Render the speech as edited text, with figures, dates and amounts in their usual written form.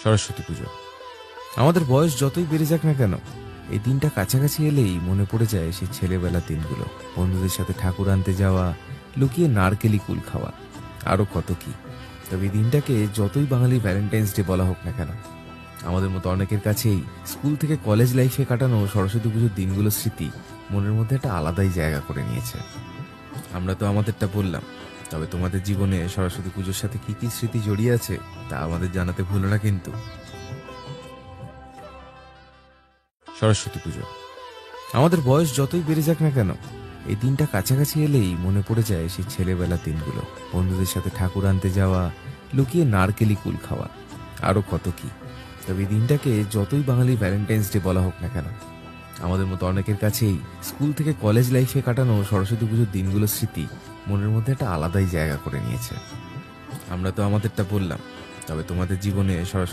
সরস্বতী পুজো। আমাদের বয়স যতই বেড়ে যাক না কেন, এই দিনটা কাছাকাছি এলেই মনে পড়ে যায় সেই ছেলেবেলার দিনগুলো। বন্ধুদের সাথে ঠাকুর আনতে যাওয়া, লুকিয়ে নারকেলি কুল খাওয়া, আরো কত কি। তবে এই দিনটাকে যতই বাঙালি ভ্যালেন্টাইন্স ডে বলা হোক না কেন, আমাদের মতো অনেকের কাছেই স্কুল থেকে কলেজ লাইফে কাটানো সরস্বতী পুজোর দিনগুলোর স্মৃতি মনের মধ্যে একটা আলাদাই জায়গা করে নিয়েছে। আমরা তো আমাদেরটা বললাম, তবে তোমাদের জীবনে সরস্বতী পুজোর সাথে কি কি স্মৃতি জড়িয়ে আছে তা আমাদের জানাতে ভুলো না কিন্তু। সরস্বতী পুজো। আমাদের বয়স যতই বেড়ে যাক না কেন, এই দিনটা কাছাকাছি এলেই মনে পড়ে যায় সেই ছেলেবেলার দিনগুলো। বন্ধুদের সাথে ঠাকুর আনতে যাওয়া, লুকিয়ে নারকেলি কুল খাওয়া, আরো কত কি। তবে এই দিনটাকে যতই বাঙালি ভ্যালেন্টাইন্স ডে বলা হোক না কেন, আমাদের মতো অনেকের কাছেই স্কুল থেকে কলেজ লাইফে কাটানো সরস্বতী পুজোর দিনগুলোর স্মৃতি মনের মধ্যে একটা আলাদাই জায়গা করে নিয়েছে। আমরা তো আমাদেরটা বললাম, তবে তোমাদের জীবনে সরস্বতী